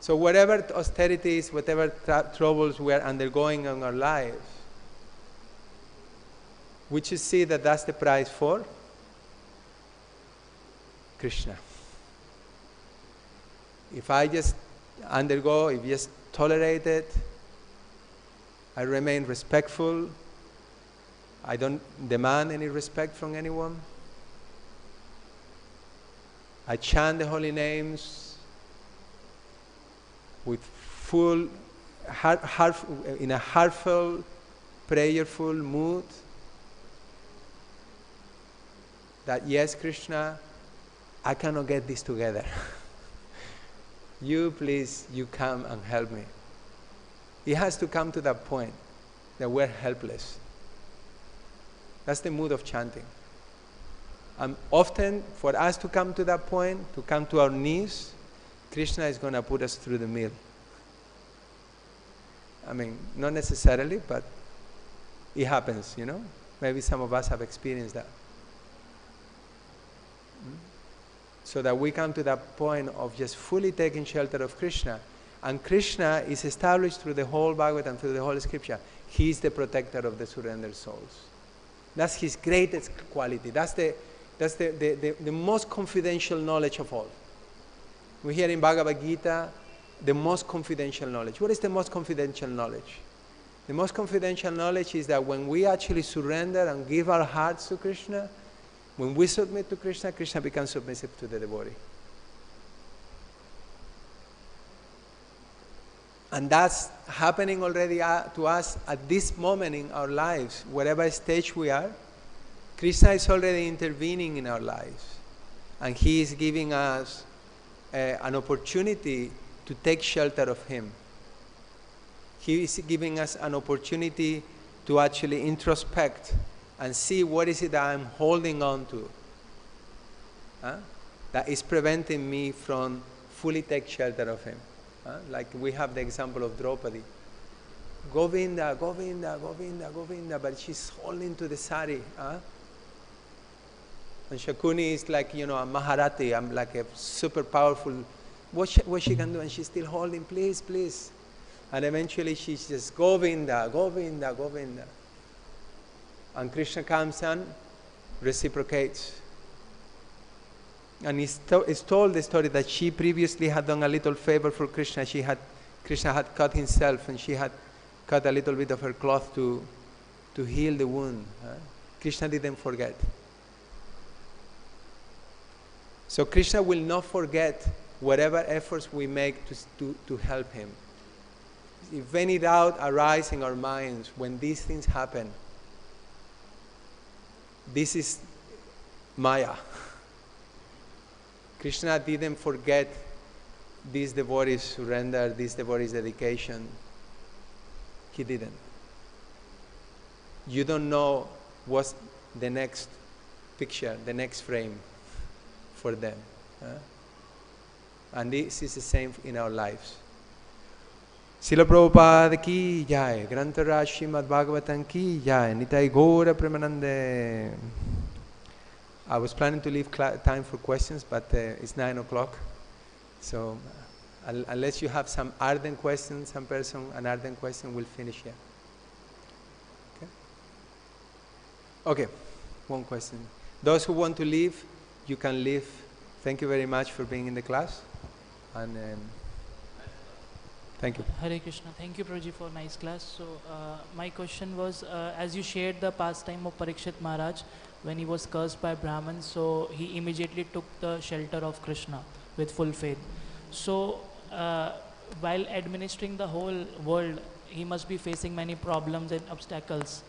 So whatever austerities, whatever troubles we are undergoing in our lives, we should see that that's the price for Krishna. If I just undergo, if you just tolerate it, I remain respectful, I don't demand any respect from anyone, I chant the holy names with full, in a heartfelt, prayerful mood, that yes, Krishna, I cannot get this together. You please, you come and help me. It has to come to that point that we're helpless. That's the mood of chanting. And often, for us to come to that point, to come to our knees, Krishna is going to put us through the mill. I mean, not necessarily, but it happens, you know. Maybe some of us have experienced that. So that we come to that point of just fully taking shelter of Krishna. And Krishna is established through the whole Bhagavatam, through the whole scripture. He is the protector of the surrendered souls. That's his greatest quality. That's the most confidential knowledge of all. We hear in Bhagavad Gita, the most confidential knowledge. What is the most confidential knowledge? The most confidential knowledge is that when we actually surrender and give our hearts to Krishna, when we submit to Krishna, Krishna becomes submissive to the devotee. And that's happening already to us at this moment in our lives. Whatever stage we are, Krishna is already intervening in our lives. And he is giving us an opportunity to take shelter of him. He is giving us an opportunity to actually introspect and see what is it that I'm holding on to that is preventing me from fully take shelter of him. Like we have the example of Draupadi. Govinda, Govinda, Govinda, Govinda, but she's holding to the sari. And Shakuni is like, you know, a Maharati. I'm like a super powerful. What she can do? And she's still holding, please, please. And eventually she's just Govinda, Govinda, Govinda. And Krishna comes and reciprocates. And it's told the story that she previously had done a little favor for Krishna. Krishna had cut himself, and she had cut a little bit of her cloth to heal the wound. Krishna didn't forget. So Krishna will not forget whatever efforts we make to help him. If any doubt arises in our minds when these things happen, this is Maya. Krishna didn't forget this devotee's surrender, this devotee's dedication. He didn't. You don't know what's the next picture, the next frame for them. And this is the same in our lives. Srila Prabhupada ki jai, Grantaraj Śrīmad-Bhāgavatam ki jai, Nitai Gaura-Premanande. I was planning to leave time for questions, but it's 9 o'clock. So unless you have some ardent questions, an ardent question, we'll finish here. Okay, one question. Those who want to leave, you can leave. Thank you very much for being in the class. And thank you. Hare Krishna. Thank you, Prabhuji, for nice class. So my question was, as you shared the pastime of Parikshit Maharaj, when he was cursed by Brahmins, so he immediately took the shelter of Krishna with full faith. So while administering the whole world, he must be facing many problems and obstacles.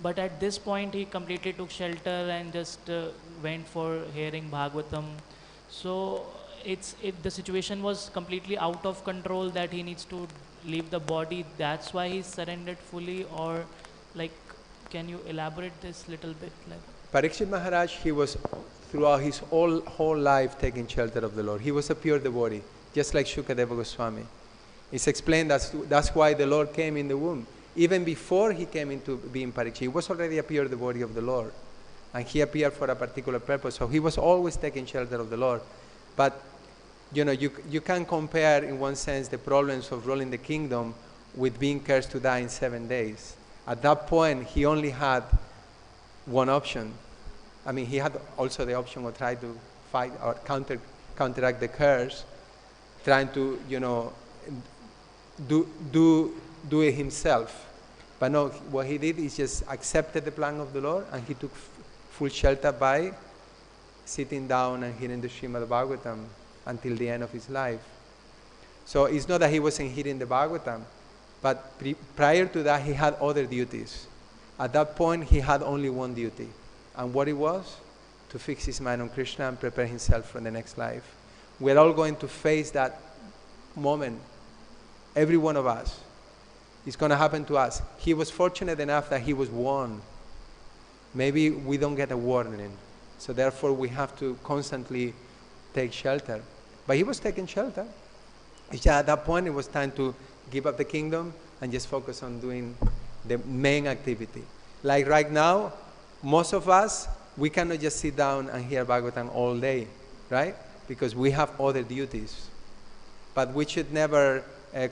But at this point, he completely took shelter and just went for hearing Bhagavatam. So if the situation was completely out of control, that he needs to leave the body, that's why he surrendered fully, or like, can you elaborate this little bit? Parikshit Maharaj, he was throughout his whole life taking shelter of the Lord. He was a pure devotee, just like Shukadeva Goswami. It's explained that's why the Lord came in the womb. Even before he came into being Parikshit, he was already a pure devotee of the Lord. And he appeared for a particular purpose. So he was always taking shelter of the Lord. But you know, you can compare in one sense the problems of ruling the kingdom with being cursed to die in 7 days. At that point, he only had one option. I mean, he had also the option of trying to fight or counteract the curse, trying to, you know, do it himself. But no, what he did is just accepted the plan of the Lord, and he took full shelter by sitting down and hearing the Śrīmad-Bhāgavatam until the end of his life. So it's not that he wasn't hearing the Bhagavatam, but prior to that he had other duties. At that point he had only one duty, and what it was? To fix his mind on Krishna and prepare himself for the next life. We're all going to face that moment, every one of us. It's going to happen to us. He was fortunate enough that he was warned. Maybe we don't get a warning, so therefore we have to constantly take shelter. But he was taking shelter. At that point, it was time to give up the kingdom and just focus on doing the main activity. Like right now, most of us, we cannot just sit down and hear Bhagavatam all day, right? Because we have other duties. But we should never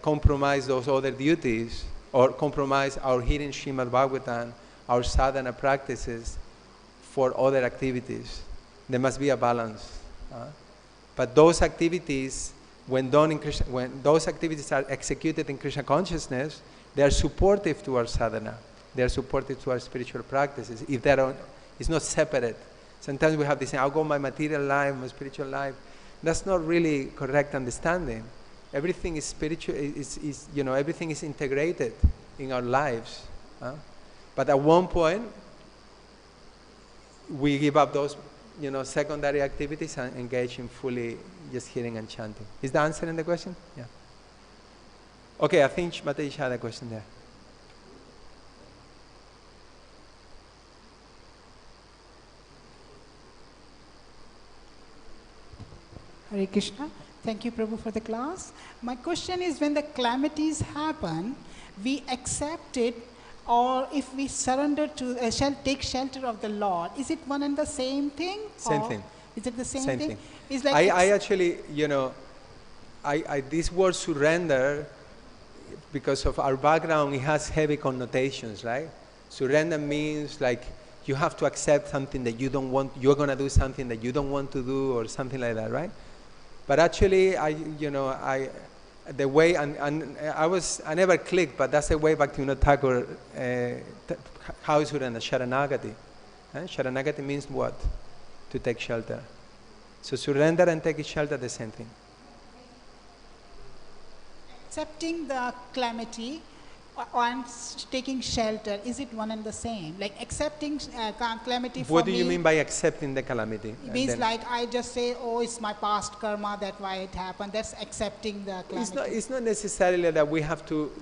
compromise those other duties or compromise our hearing Śrīmad-Bhāgavatam, our sadhana practices for other activities. There must be a balance. But those activities, when those activities are executed in Krishna consciousness, they are supportive to our sadhana. They are supportive to our spiritual practices. If they are, it's not separate. Sometimes we have this, I'll go my material life, my spiritual life. That's not really correct understanding. Everything is spiritual. Everything is integrated in our lives. But at one point, we give up those, secondary activities and engage in fully just hearing and chanting. Is the answer in the question? Yeah. Okay, I think Mataji had a question there. Hare Krishna. Thank you, Prabhu, for the class. My question is, when the calamities happen, we accept it, or if we surrender to, take shelter of the Lord, is it one and the same thing? Same thing. Is it the same thing? It's like I actually, this word surrender, because of our background, it has heavy connotations, right? Surrender means like you have to accept something that you don't want, you're going to do something that you don't want to do, or something like that, right? But actually, I never clicked, but that's the way Bhakti-yoga Thakur, how is surrender? Sharanagati. Sharanagati means what? To take shelter. So surrender and taking shelter, the same thing. accepting the calamity and taking shelter, is it one and the same? Like accepting calamity for me. What do you mean by accepting the calamity? It means like I just say, oh, it's my past karma, that's why it happened. That's accepting the calamity. It's not necessarily that we have to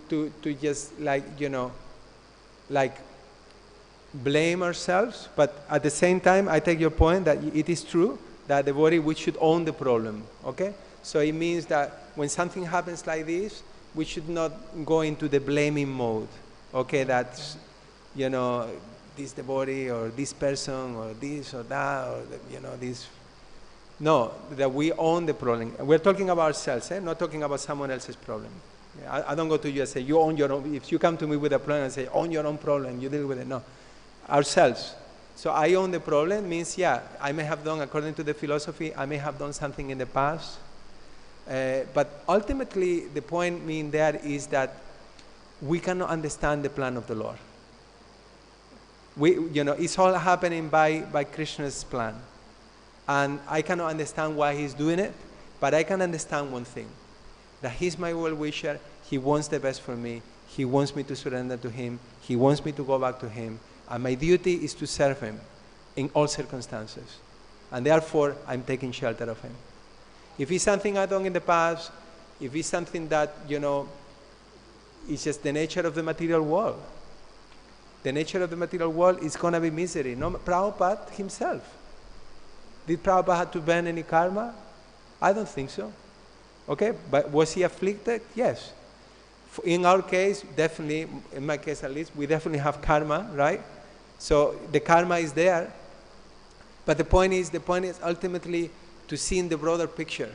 just like, like blame ourselves, but at the same time, I take your point that it is true that the body, we should own the problem, okay? So it means that when something happens like this, we should not go into the blaming mode, okay? That's, this the body, or this person, or this or that, or, this. No, that we own the problem. We're talking about ourselves, not talking about someone else's problem. I don't go to you and say, you own your own. If you come to me with a problem and say, own your own problem, you deal with it. No, ourselves. So I own the problem means, yeah, I may have done, according to the philosophy, I may have done something in the past. But ultimately, the point being there is that we cannot understand the plan of the Lord. It's all happening by Krishna's plan. And I cannot understand why he's doing it, but I can understand one thing, that he's my well-wisher, he wants the best for me, he wants me to surrender to him, he wants me to go back to him, and my duty is to serve him in all circumstances. And therefore, I'm taking shelter of him. If it's something I've done in the past, if it's something that, it's just the nature of the material world, the nature of the material world is going to be misery. No, Prabhupada himself. Did Prabhupada have to burn any karma? I don't think so. Okay, but was he afflicted? Yes. In our case, definitely, in my case at least, we definitely have karma, right? So the karma is there. But the point is ultimately to see in the broader picture.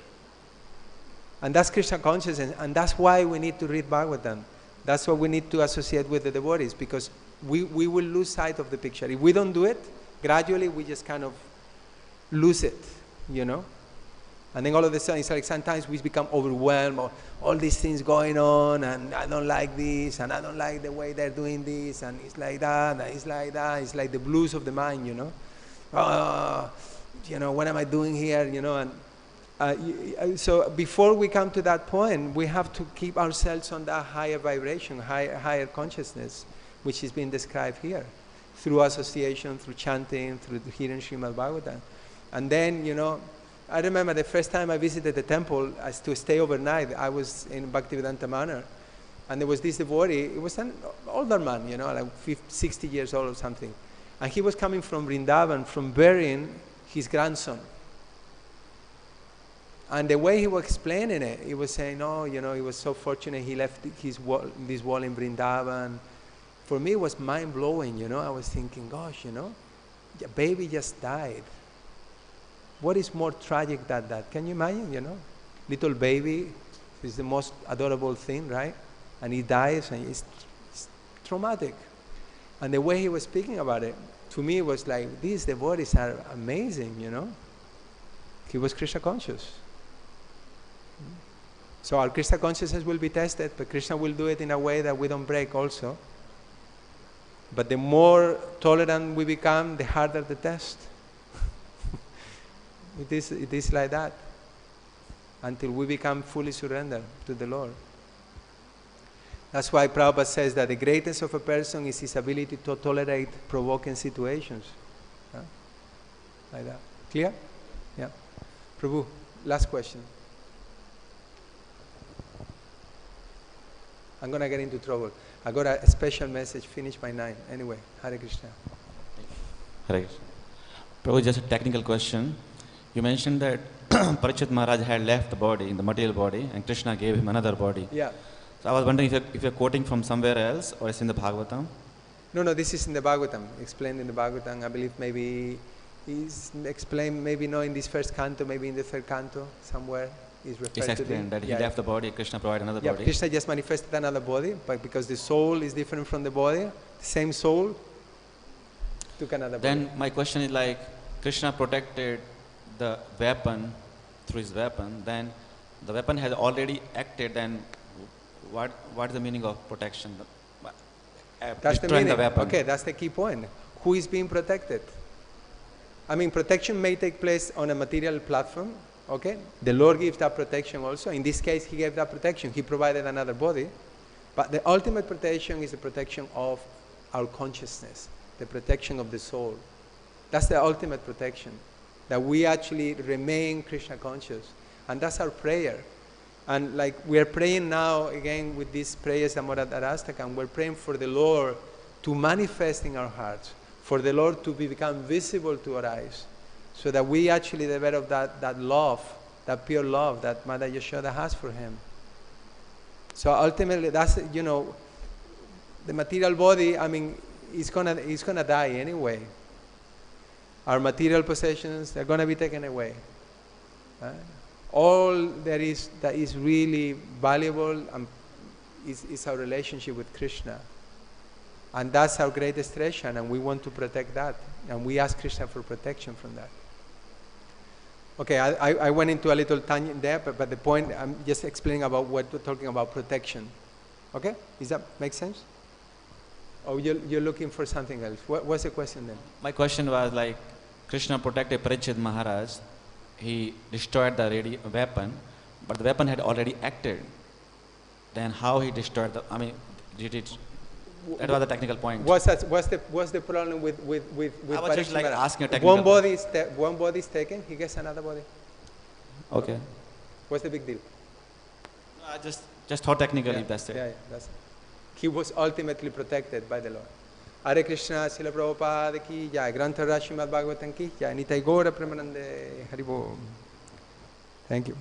And that's Krishna consciousness, and that's why we need to read Bhagavatam. That's why we need to associate with the devotees, because we will lose sight of the picture. If we don't do it, gradually we just kind of lose it, And then all of a sudden, it's like sometimes we become overwhelmed, or all these things going on, and I don't like this, and I don't like the way they're doing this, and it's like that, and it's like that. It's like the blues of the mind, what am I doing here, and so before we come to that point, we have to keep ourselves on that higher vibration, higher consciousness, which is being described here, through association, through chanting, through hearing Srimad-Bhagavatam. And then, I remember the first time I visited the temple to stay overnight, I was in Bhakti-Vedanta Manor, and there was this devotee, it was an older man, like 50, 60 years old or something, and he was coming from Vrindavan, from burying his grandson. And the way he was explaining it, he was saying, oh, he was so fortunate he left this wall in Vrindavan. For me, it was mind-blowing, I was thinking, gosh, the baby just died. What is more tragic than that? Can you imagine, Little baby is the most adorable thing, right? And he dies, and it's traumatic. And the way he was speaking about it, to me, it was like, these devotees are amazing, He was Krishna conscious. So our Krishna consciousness will be tested, but Krishna will do it in a way that we don't break also. But the more tolerant we become, the harder the test. It is like that, until we become fully surrendered to the Lord. That's why Prabhupada says that the greatness of a person is his ability to tolerate provoking situations. Like that. Clear? Yeah. Prabhu, last question. I'm going to get into trouble. I got a special message, finish by 9. Anyway, Hare Krishna. Hare Krishna. Prabhu, just a technical question. You mentioned that Parikshit Maharaj had left the body, in the material body, and Krishna gave him another body. Yeah. So I was wondering if you're quoting from somewhere else, or it's in the Bhagavatam? No, this is in the Bhagavatam, explained in the Bhagavatam. I believe maybe is explained, maybe not in this first canto, maybe in the third canto, somewhere is referred It's to explained that he left the body, Krishna provided another body. Krishna just manifested another body, but because the soul is different from the body, the same soul took another body. Then my question is like, Krishna protected the weapon through his weapon, then the weapon has already acted, then what is the meaning of protection? That's the meaning. The weapon. Okay, that's the key point. Who is being protected? I mean, protection may take place on a material platform, okay? The Lord gives that protection also. In this case, He gave that protection. He provided another body. But the ultimate protection is the protection of our consciousness, the protection of the soul. That's the ultimate protection, that we actually remain Krishna conscious. And that's our prayer. And like we are praying now, again, with these prayers, Amoradarastakam, we're praying for the Lord to manifest in our hearts, for the Lord to become visible to our eyes, so that we actually develop that love, that pure love that Mother Yashoda has for Him. So ultimately, that's, the material body, I mean, it's gonna die anyway. Our material possessions, they're gonna be taken away. All that is really valuable is our relationship with Krishna. And that's our greatest treasure, and we want to protect that. And we ask Krishna for protection from that. Okay, I went into a little tangent there, but the point, I'm just explaining about what we're talking about, protection. Okay? Does that make sense? Or you're looking for something else? What's the question then? My question was like, Krishna protected Parikshit Maharaj. He destroyed the weapon, but the weapon had already acted. Then how he destroyed the, I mean, did it, that was the technical point. What's the problem with I was just like asking a technical one body is taken, he gets another body. Okay. What's the big deal? I just thought technically, that's it. Yeah, that's it. He was ultimately protected by the Lord. Hare Krishna, Srila Prabhupada ki jai, Grantha Śrīmad-Bhāgavatam ki jai, Nitai Gaura Premanande, Haribol. Thank you.